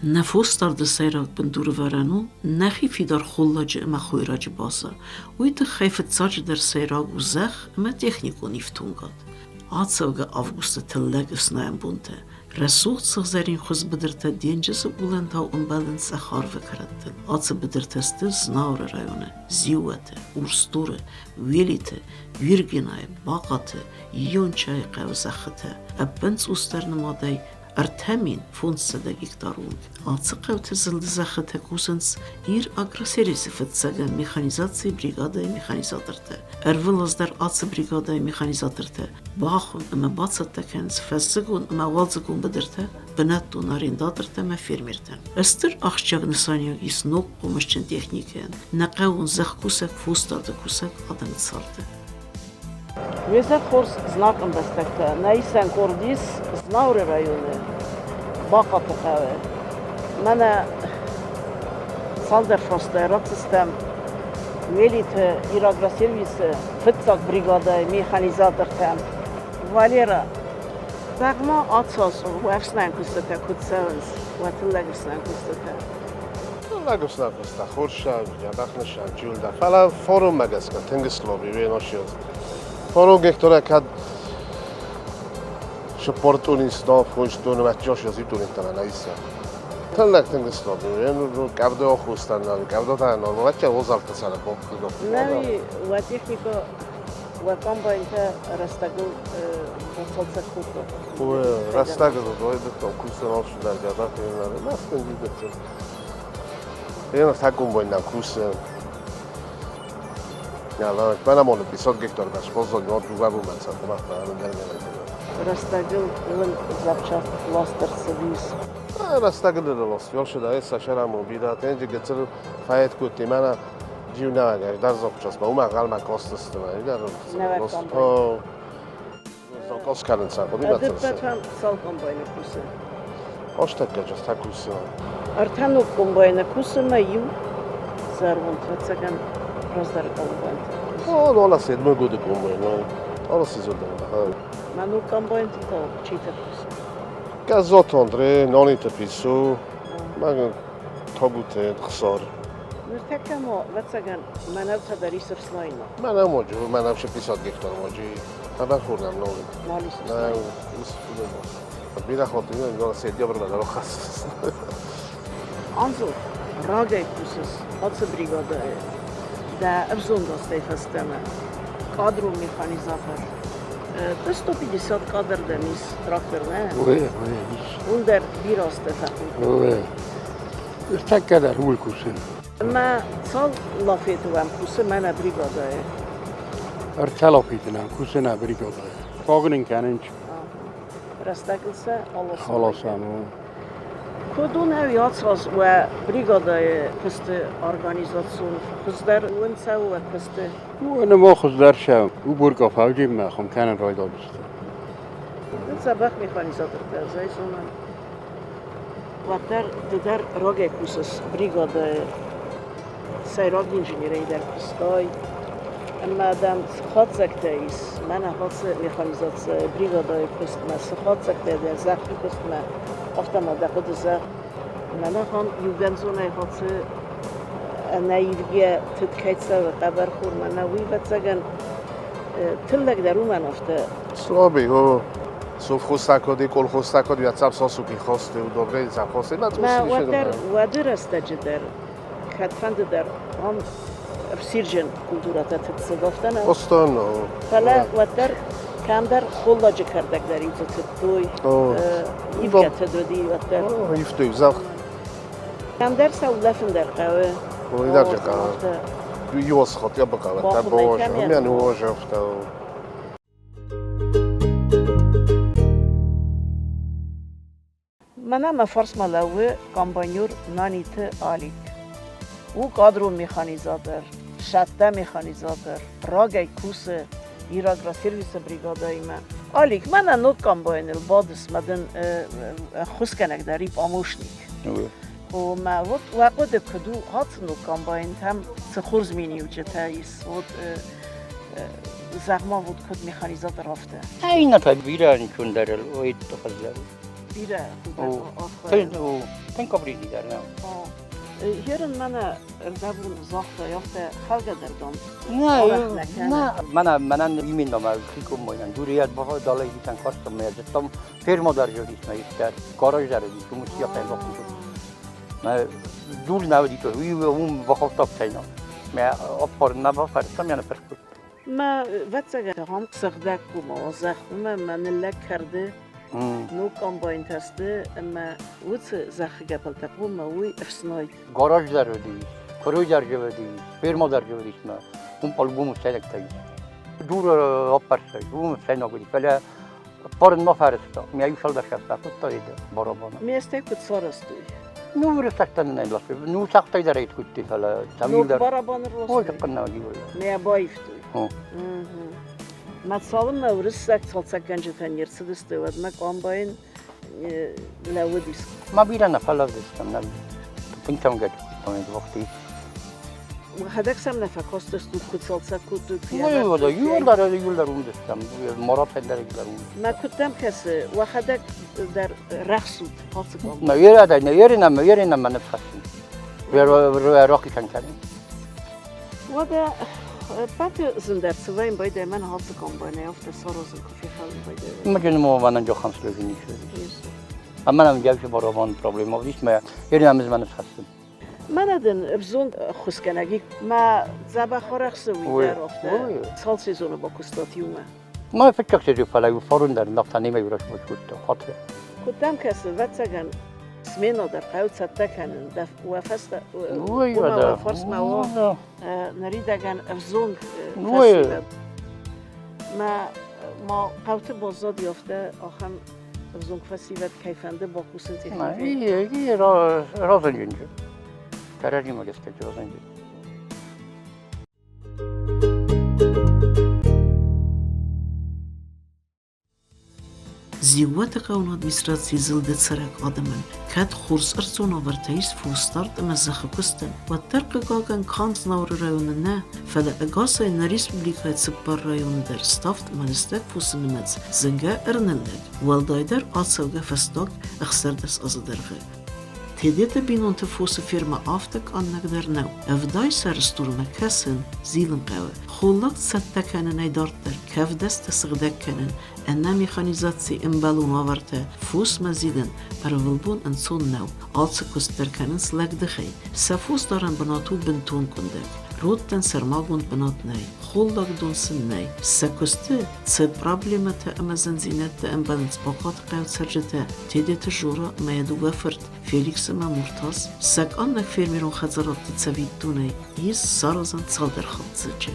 نفوستار دسيرا بندور ورانو نخي في دار خلاج اما خويراج باسا ويد خيفت ساج در سيرا وزخ اما تخنيكو نفتونغاد عاتسوغا августа تلق اسنايم بونته رسوخ سغزرين خوز بدرتا دينجس بولنتا انبالن سخار وكرتل عاتس بدرتست زناور رايونه زيوته ورستوره ويليته ويرگيناي باقاته يونچاي قوزخته ابنس استرنماداي Artemin fondsada giktarung. Ацыкъевте зылдызахъытэ кусынц ир агросервисы фыццага механизации бригадае механизаторте. Эрвылаздар ацы бригадае механизаторте. Бахун ыма бацаттакенц фэссыгун ыма валзыгун быдырте. Бынаттун арендаторте ма фермерте. Эстыр ахчагнысаньяг ис ног помощчен техникен. Нақаун зах кусак фустарда кусак адангцарте. Везет хорс знаком бастакта. Наисен кордис знауре районы. Бақаты қавы. Мәне салдерфасты раксистем велиты ирагросервисы фытцак бригада механизатортем. Валера Дагма атсас вэфснан кустата кутсаванс ватыллагерснан кустата. Лагерснан куста хорша ядахнашан ҷулда. Фала форум магаска тенгислоби веношиоз. Форум гектора кад Шопортунистов хождун вачош язитунитана наиса. Тэллак тенгислоби вен кавдо хустан кавдо тана вача озалта сара бокдо. Нави ва техника ва комбайнта растагу босолца купо. Ой, растагу дойдет то кусан олшудар жадат енар. Настен дидет. Ена сакумбайна кусан. Яла, панамон 500 гектар баш бозон нот губу маса томахта нермеле. Растагил ылын запчаст ластер сервис. Растагил лос. Ёлшуда эса шараму бида тенже гецер фаят кути мана ҷивна агар дар запчаст ба ума галма костастма. Идар лос. О. Зокос каленса. Адет патам сал комбайна кусе. Оштак гаҷас такусе. Артану комбайна кусе ма ю зарвон цацаган раздар комбайна. О, дола седма году комбайна. Ола сезода. Ману комбайн то чита кусе. Газот Андре, ноните пису. Мага табуте хсар. Нуртакамо вацаган манавта дарисер слайна. Манав моҷу, манав 500 гектар моҷи. Хабар хурдам ноли. Малис. Не, бира хотина дола сентябр бадаро хас. Анзо рагай кусес аца бригада да абзонда стефастема. Кадру механизатор. 150 кадр демис трактор не. Ой. Ундер бирасте факул. Ой. Так kadar hul kusin. ما سال لافيتو هم كوسه من بريغادا ارتلافيتنا كوسنا بريغادا. فاغنين كاننج. رستاكلسه خلاص هم. کدوم هویت ساز و بريغادا کست ارگانیزاسیون خزدر ونسا و کست وانا ما خزدر شم و برگا فوجی ما خم كانن راي دادست. سبخ میخانیزاتور درزای زمان و در راگه کوسس بريغادا سيراج انجنيري در کستای اما دم خاط زکتایس من خاط میخانیزات بريغادا کست ما خاط زکتای در زخمی کست ما افتما در خود زخم من هم یوگنزونه خاط نایدگی تدکیت و قبر خور من نوی بتزگن تلک درو من افته سلابی هو سوف خوستکادی کل خوستکادی یا تسب ساسو کی خواسته و دوباره زب خواسته ما ودر است جدر خدفند در هم سیرجن کلتورات تتصدافتن استان فلا ودر کم در خلاج کردک در این توی ایفت تدودی ودر ایفتوی زخ کم در سولفن در قوه وی در جقا يوسخط يبقى باخذ تبوش ميكان يعني هو شفته منم فرس ملاوه کامبانیور نانیت آلیک او قادرو میخانیزادر شده میخانیزادر راگای کوس ایراگرا سرویس بریگادای من آلیک من نو کامباینل بادس مدن خسکنک داری پاموشنیک و ما وقت کدو هات نو کامباین هم سخورز مینیو جتایس و زغما بود کد میخانیزادر رفته این تدبیر چون در اوید تخزر بیره ten kabrini der nem. Hierin mana dabun zaxta yaxta xalqa derdam. Menen iminnam el kikom moyan duriyat baha dalai hitan kastam meyzettam firma darjal ismeyik der garaj deredi kumus yapay bakım. Ma dur navedito un vakhtap sayna. Ma apar naba farsam yani perkut. ما واتساق هم صدق کوم و زخم من لک کرده نو کامباین تسته اما وقت زخم قبل تقوم موی افسنای Garaj deredi, kuru derdi, firma derdi isme. Un palbumu saynak tayi. Dur apar say, un sayna gudi. Fele par nafarsta. Mi ayushal da şasta kuttaydı barabana. می استیک کت سارستوی Nu vreftaktan ne lafı. Nu saktay da reyt kutti fele. نو Tamil der. برابان O روز yakınna diyor. می بایفتوی Ho. ما سالم نورس سک سال سکنج تنیر سدسته و ما کامباین لودیس Ma bir ana fele destem. Ne. Pintam gel. Tamam vakti. و هدک سم نفکاست است کت سال سکوت Oy da yollar destem. Marap ender gider. ما کتم کسی و هدک در رخصود هات کام Ma yerine ma nefhasin. Ver rakı kan kelim. و ده بعد زندر سویم باید من هات کامباین یافت ساروز کافی خالم باید Ma canım o bana çok hans lögün işi. Ama benim gelişi baraban problemi oldu. İşte yerine ma nefhasin. من ادن ابزون خسکنگی ما زبا خورخ سوی در افته سال سیزون با کستاتیومه ما فکر چیزی فلای فرون در نقطه نیمه یورش بود خاطر. کدام کسی وقتگن سمینا در قوت ستکنن دف وفست وای و فرس ما نریدگن ابزون وای. ما قوت بازاد یافته آخر ابزون فسیلت کیفنده با کوسن ما تکنیکی iyi razın günce. Tercihime geçti razın günce. زیوت قانون ادمیستراسی زلده سرک آدمن کد خورس ارزون آورتایس فوستارد مزخ کستن و ترک گاگن کانز نور رایون نه فلا اگاسای نریس بلیکایت سپار رایون در استافت منستک فوسنمز زنگه ارنلگ والدایدر آتسوگه فستاک اخسردس ازدرغه تدیت بینون تفوس فرما آفتک آنک در نو افدای سرستورمه کسن زیلن قوه خولات ستکنن ایدارد در کف دست سغدک کنن انا میخانیزاتسی امبالون آورته فوس مزیدن پرولبون انسون نو آلسه کستر کنن سلگ دخی سفوس دارن بناتو بنتون کندک رودتن سرماگوند بنات نای خولداگ دونسن نای سکسته تسد پرابلیمت اما زنزینت امبالنس باقات قوت سرجته تیدیت جورا مایدو وفرد فیلیکس ما مرتاز سک آنک فرمیرون خزارات تسوید دونه ایز سارازن صادر خط زجه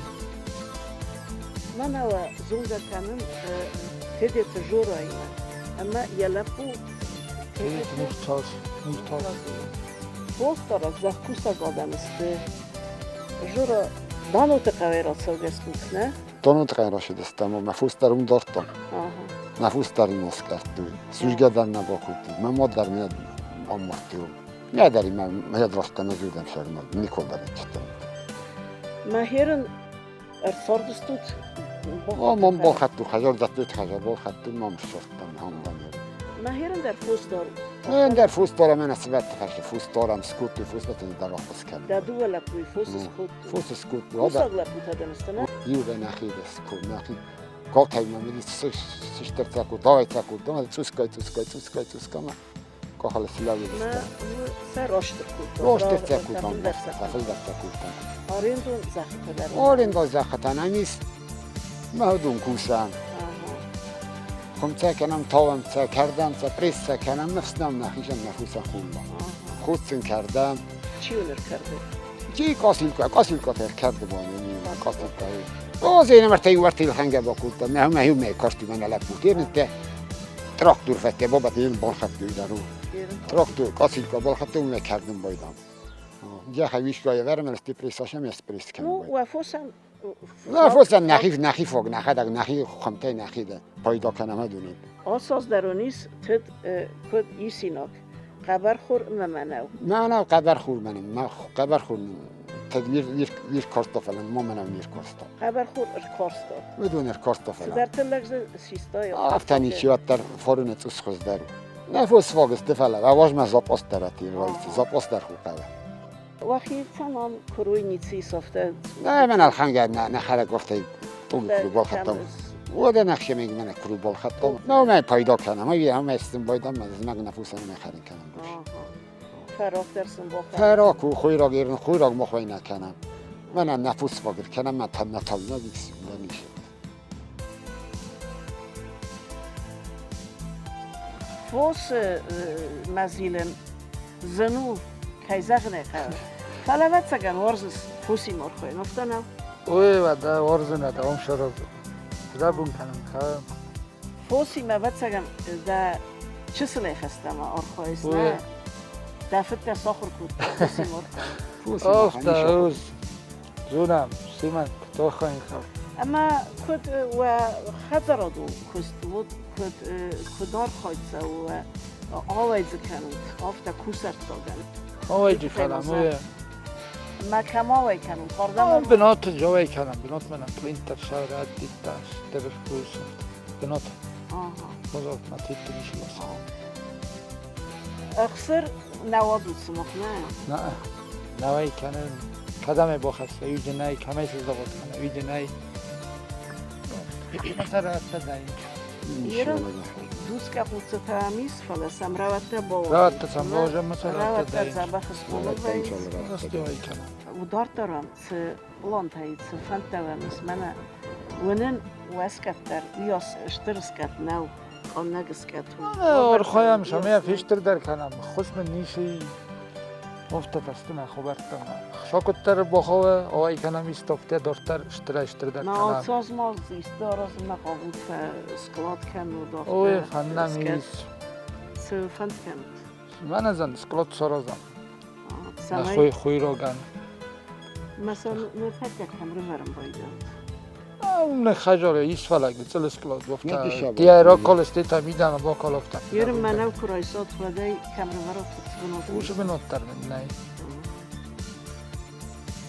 من هو زونجا كانن تديت جورا اينا اما يلفو مرتاز بوستر زخكوسا قادم است جورا دانو تقويرا سوگستوت نه Donut reinraşidistem و مفوس در اون دارتم نفوس در این از کردوی سوژگه در نباکوتی من ما در میاد آماختیوم نه داری من مهد راسته نزودم شرمال نیکل در ایچتم ما هيرن ارساردستوت من با خطو خجار دستویت خجار با خطو من بشرتم همدن ما هيرن در فوس دار من در فوس دارم من اصلا تفشت فوس دارم سکوت فوس بتونی در آفس کرد دا دو لپوی فوس سكوت فوس سکوت فوس اغلبو تدنستنا یوره نخید سکوت نخید قاطعی من میدی سشتر تکو دای تکو دای توسکای ما کاخل سلاوی ما دستم سر راشتر كوت راشتر تکوتم تفل در تکوتم آریندون زخم پدر آرین دا زختن همیست مهدون کوسن خم کنم تاوم کردم پریس کنم نفسم نخیشم نفوس خوندم خودسن کردم چی اونر کرده؟ چی کاسیلکا کرد بانه کاسیلکا زين مرتي ورتي الخنجة بقولت ما هم يوم ما يكشتي من على بوتين انت تراكتور فتى بابا تين بالخط يدارو تراكتور کاسیلکا بالخط اون کردم بایدم جا خویش گاهی ورم استپریساشم استپریس کنم و فوسن نه فوسن نخی فوق نخی خمته نخی ده پایدا کنم هدونید آساس درونیس تد کد ایسیناک خبر خور ممنو نه قبر خور منم ما قبر خور تدویر کارتا فلان ما منم ویر کارتا خبر خور کارستا بدون کارتا فلان در تلگز سیستای افتانی چیات در فارونت اس خوز دارو نه فوس فوق استفاده آواز ما زاب استراتی رایتی زاب استر خوبه وقتی تمام کروی نیتی سافته نه من الخنگر نه خرج گفته طول کروبال خطم وده نقشه میگه من کروبال خطم نه من پیدا کنم من استم بایدم من نفوسم میخرین کنم فراق درسن با فراق و خوی را گیرن خوی را مخوی نکنم من نفوس باگر کنم من تن نتال نمیشه فوس مزیلن زنو کایزاق نخواه فلوت سگن ورزش فوسی مرخوی نفتنم اوه و ده ورزه نده هم شراب ده بون کنم خواه فوسی موت سگن ده چه سلی خستم آرخویست نه دفت ساخر کود فوسی مرخوی آخ ده اوز زونم سیمن کتا خواهی خواه اما کد و خضرادو کست بود کدار خواهیدسه و آویز کنود آفتا کوسرت داگن آوی جی کنم اوه ما کم آوی کنود خاردم بنات جاوی کنم بنات منم پلینتر شهرت دیدتش در فوس بنات بازار متیت میشه لسا اخسر نوادود سمخ نه نه نوی کنم قدم با خسته ایجه نای کمی سزا بود کنم ایجه نای مثلا رفته در اینجا دوست که خود تمیز فلسم روته با روته سم باجم مثلا رفته در روته اینجا زبخ اسمونه ویز راستی وی کنم و دار دارم چه بلند هایی چه فنت دومیز منه ونن واسکت در ویاس اشترسکت نو آن نگسکت آرخوایم شما فیشتر در کنم خسم نیشی مفته پستونه خبرتم شاکتر بخواه آوی کنم استفته دارتر اشتر در ما کنم آتساز ما زیست دارز نقابود اسکلات کن و دارتر اوه فنم ایست چه فنت کند من ازن اسکلات سرازم سمای خوی را گن مثلا نپت کمره ورم بایدند اون خجاره ایست فلک بچل اسکلات گفته نکشه دیگه را کال استیتا میدن با کال افتن یه منو کرایسات وده کمره ورم فوت اوش بنوتر من نه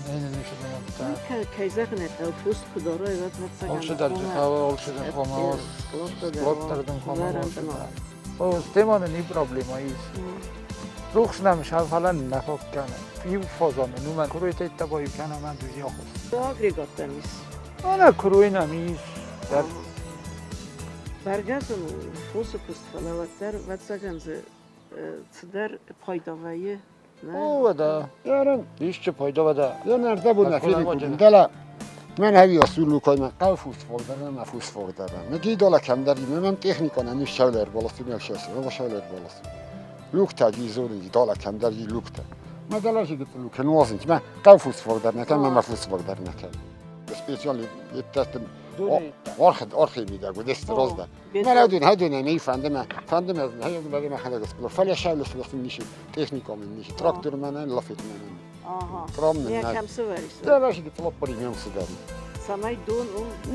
نه نمیشه بنوتر کایزاق نت فوست کداره ایوات مثلا آلشه در جکاوه آلشه در خامه اسکلات دردن خامه آلشه در او استیمان نی پرابلیم هاییست روخش نمیشه فعلا نفاق کنه فیو فازانه نو من کروی تایت تبایی کنه من دوزی آخوست آگریگات تمیز نه کروی نمیست در برگزن فوس پست فلاوت در وقت سگنزه در پایداویه او ودا یارم دیش چه پایدا ودا یا نرده بود در نفیری کنم کدوم آجنه. دلا من هایی اصول لکای من قو فوس فوق دارم نفوس فوق دارم نگی دالا کم داری من تکنیکا نمیش شولر بالاسی میل شاسی و شولر بالاسی لوک تا گیزونی دالا کم داری لوک تا ما دلا جی گفت لوک نوازنج من قو فوس فوق در نکن من مفوس فوق در نکن اسپیشال یه تست آرخی میده گو دست راز ده من هدون نمی فندم از هایی بگم من خدا گسپلور فعلی شاول سلسله میشه تکنیکا من میشه تراکتور من لافت من آها کرام من نیا نه کم سوریست دلا جی گفت پریمیوم سداری سمای دون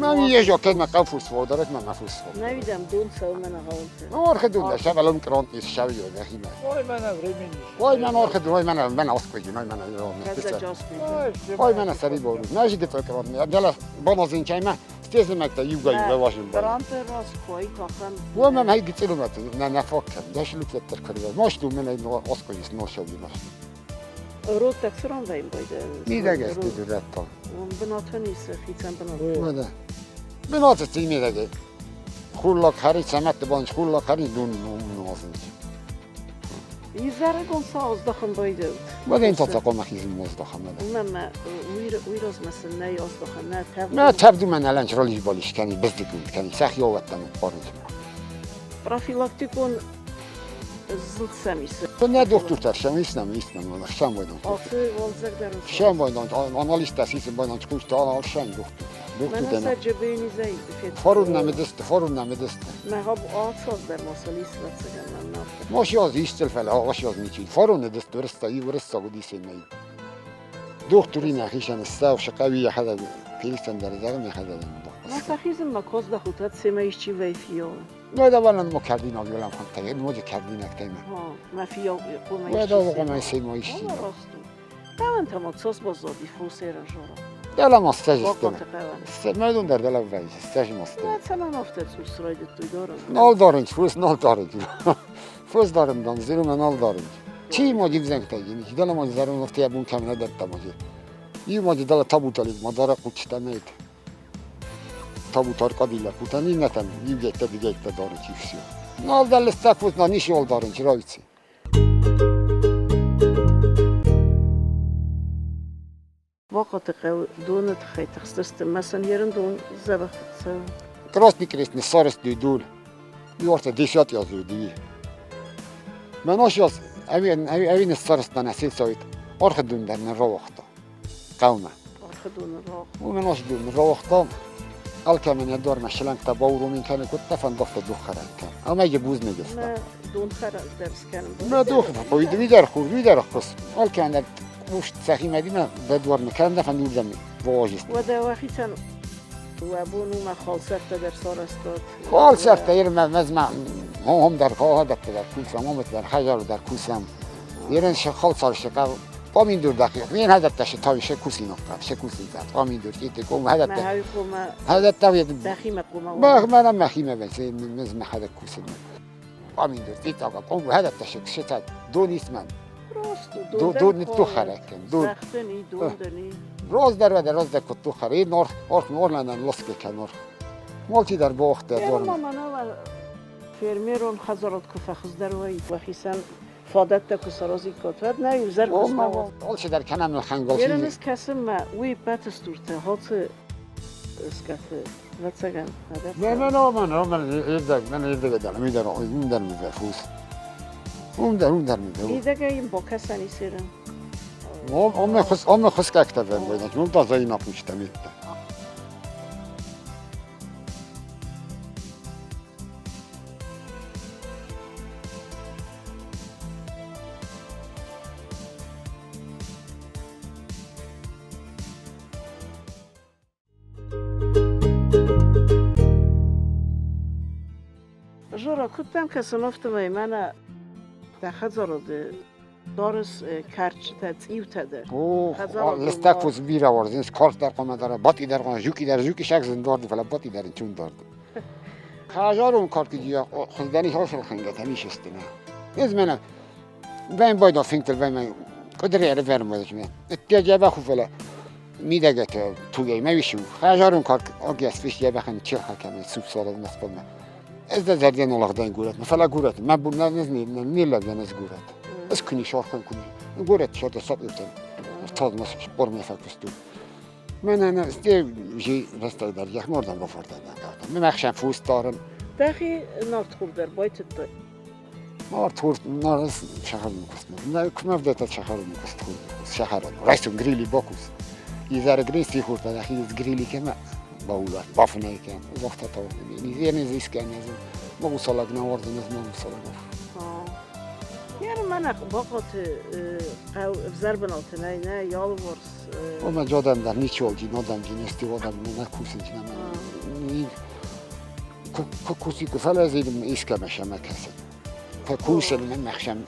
من یه جا که من قفوس فوق دارد من مفوس فوق نویدم دون سو من غلطه آرخ دون شب الان کرانت نیست شب یا نخی من وای من اوری منیش وای من آرخ دون من آسک بگیم من ایران کده جاس بیدیم وای من سری بارود نجید فکرات میاد دلا باز این چای من استیز مکتا یوگا واشیم باید برانت راس کوی کافن و من هایی گیتلو مت نه نفاق کرد داش لوک تر کرد ماش دو من این آسک نیست نوشابی ماش رو تکسران ویم بایده میدگه است دیدو رد تا بناتو نیست خیتن بناتو وده بنات تی میدگه خورلاک هری سمت بانش خورلاک هری دون نوازنج یه ذره گون ساز دخم بایده وده این تطاقا مخیزی موز دخم ده ما ویراز مثل نه یاز دخم نه نه تبدو من الان چرالیش بالیش کنی بزدی کند کنی سخی آوت دمت بارد پروفیلاکتیکون zıt semisi. Ne doktor şam istem valla şam boydan. Altı olacak der. Şam boydan analist isim boydan çıkıştı al şam doktor. Doktor Ben deme. sadece beynizeydi. Forun namedest. Ben hab ağaçsız der masal islatsagan ben ne yaptım. Moş yaz istel falan ağaç yaz niçin. Forun edest dursta iyi dursta bu diysen ne. Doktorina hişan istav şakaviye hada filisten der zagam ya hada. Masahizm ma kozda hutat sema işçi ve fiyo. Ne da bana mo kardinal yolan fantaya. Ne olacak kardinal tayma. Ha, ma fiyo koma Ne işçi. da o koma sema işçi. Allah rastu. Kavan tamam sos bozodi fusera jora. Dela mastaj isteme. Vakti kavan. Isteme der dela vay. Staj mastaj. Ya sana naftet usraydı duydorum. Nol darınç, fus nol darınç. Fus darımdan zirime nol darınç. Çiğ mo gibzen tayini. Dela mo zarım noftaya bun kamına der tamaji. İyi mo dela tabut alit madara kuçtanayt. Tabut arkadıyla kutani netem. Yivgekte digekte darınç ifsiyor. Nol dela stakvus na niş yol darınç raytsi. Vakti kav donet khayt xstastem mesela yarın don zabaxtsa. Krasni kresni sarıs düdül. Yorta dişat yazıyor diye. Ben hoş yaz. Evin sarıstan asil sayt. Orta dünderine ravakta. Kavma. Arxa donu raq. ومن وش دون روحتم الكم من يدور مشلان تباورو من كان كنت تفن ضفت دخران كان أما يجبوز نجس Ma don xara ders kanım. ما دوخ فويد ويدار خور ويدار قص الكم وش تسخي مدينة بدور مكان دفن يوزم واجس و da waxitan و بونو ما خالصت در سارستاد. قال سرت يرم مزمع هم در قاه در كوسام هم در حجر در كوسام يرن شخال صار شقا قامين دور دقيق مين هذا التش تاوي شكوسي نقطة شكوسي ذات قامين دور يتكون هذا ما هاي قوما هذا التاوي دخيمة قوما. ما أنا ما خيمة بس من مزمع هذا كوسي قامين دور يتاوي قوم هذا التشك شتات دون اسمان راستو دون نتوخره كان دون سختنی دون دنی. روز در وده روز در کتوخره نور نورلندن لسکه کنور مالتی در باخت Benim دور mamana var. Fermeron hazarat kufa kızlar var. Vahisan fadatta kusarozi kotvad ne yüzer kusma. آلش در کنم الخنگاسی Yeriniz kesin mi? Uy batasturte hatı ıskatı. Vatsagan. من ایرده دارم میدارم میفوس اون در میده İdegayım bokasani serin. اون خس که اکتر باید اون تا زایی نپوشتم ایده Jora kutem kasanoftum ey mana daxazarode دارس کرچ تیو تده. لستاکوس بیرا وردینس کارت در قامه داره باتی در قامه جوکی شک زندارد فلا باتی در چون دارد. خاجارم کار که جیا خوددانی هاشل خنگت همیشه استنا. از من باید باید فینکتر باید من کدری عرف برم بودش من. اتیاجه با خوب فلا میده که توی میشم. خاجارم کار آگه اسفیش یه بخن چه حکمی سوپ سالاد نسبت من. از دردین الله داین گورت. مثلا گورت. من بود نیلا دنیز گورت. از کنی شارخون کنی. گورت شده صبح یفتن. تاز نسش برمی فکرستو. من أنا استيجي رستة درجة مردم بفرد أنا من أخشى فوس دارم. داخل نار تخور در بايت الطي. نار تخور نار شهر مقصد. لا كم بدأت شهر مقصد شهر. رئيس غريلي باكوس. إذا رجلي خورد داخل غريلي كم باولا بافناي كان وقت طول. يعني زي كان يزن ما وصلنا نورد نزنا وصلنا. يعني من باقت أو زربنات نه يالورس. وما جادم در نیچول جی نادم جی نستی وادم نه کوسی جی نم کوسی که فعلا زیدم ایسکا مشام کسی کوسی من مخشم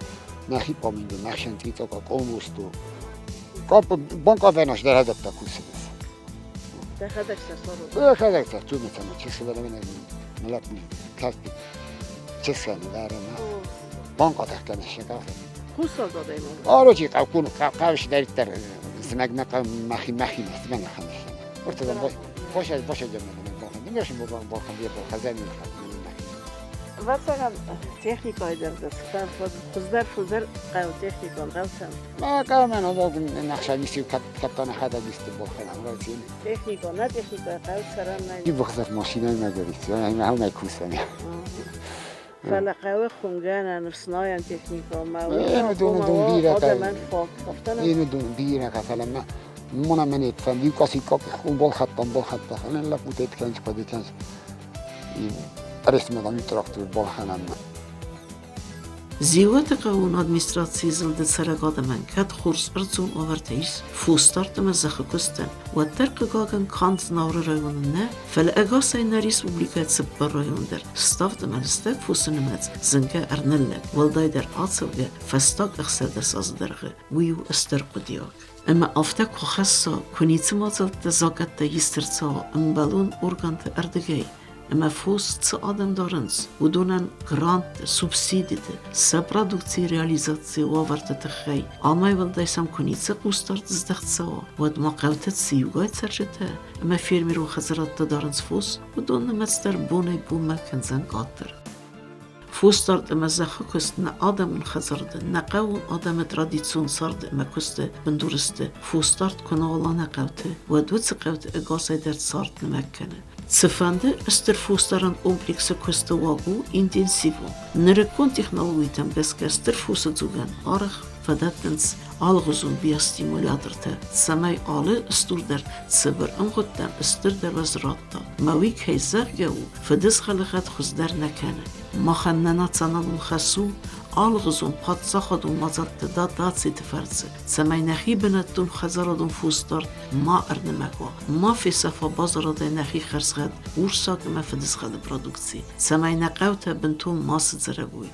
نخی پامیده مخشم تیتا که قوموستو کاپ بانک آفناش در هدف تا کوسی بس در هدف سر در هدف سر تو میتونم چه سوال من ملت کسی چه سوال دارم بانک آتش کنش کافه خوشحال دادیم آروجی قاوش دارید در زمگ مخی نیست من نخواهش ارتدام باشه جمعه نمیشم باقم بیاد با خزر میخواد مثلا تکنیکای در دست فوزر قاو تکنیکان قاوتم ما قاو من هم باقم نقشه نیستی و کپتان حدا نیستی باقم رازیم تکنیکان نه تکنیکای قاو سرم این بخزر ماشینای مدارید همه کوسانی فلقاوه خونگانه نفسناین تکنیکا ما اینو دون بیره آدمان فاک افتنم اینو دون بیره مثلا من منیت فهم دیو کسی که خون بال خطم خیلی لپوتیت کنج پدی کنج رسم دامی تراکتور بال خنم زیوت قانون ادمنستراسی زلد سرگاد من کد خورس ارزون آورتیس فوستارت مزخ کستن و درک گاگن کانت نور رایون نه فل اگاسای نریس پوبلیکات سپر رایون در استافت من استک فوسنمت زنگه ارنله ولدای در آتسوگه فستاک اخسر در ساز درگه ویو استر قدیاک اما افتک خاصا کنیت مازلت زاگت یسترتا امبالون اورگانت اردگی اما فوست آدم دارنز و دونن گرانت سوبسیدی سپرادکتی ریالیزاتی و آورده تخی آمای ولدایسم کنیت قوستارت زدخت سوا و دما قوتت سیوگای سرجته اما فیرمی رو خزرات دارنز فوس و دون مستر بونه بومه کنزن قادر فوستارت اما زخه کست نه آدمون خزرده نه قوون آدم ترادیسیون سارده اما کسته بندورسته فوستارت کنه ولا نه قوته و دوت قوت اگاسای درد سارد نمکنه Цифанде стерфустаран комплекса костовагу интенсиву. Нерекон технологиям беска стерфуса зуган арах фадатенс алгузун биостимуляторта. Самай алы стурдер цибер анғоттан стурдер вазратта. Мавик хейзаргау фадис خلقت خزدر نکنه. مخننات صنالون خسو آلغزون پادزاخدون مازد داد سیت فرزه سمای نخی بندون خزارادون فوستارد ما ارنمکوا ما فی صفا بازاراده نخی خرسخد ورساق ما فدسخد پرودکسی سمای نقوته بنتون ماسد زرگوی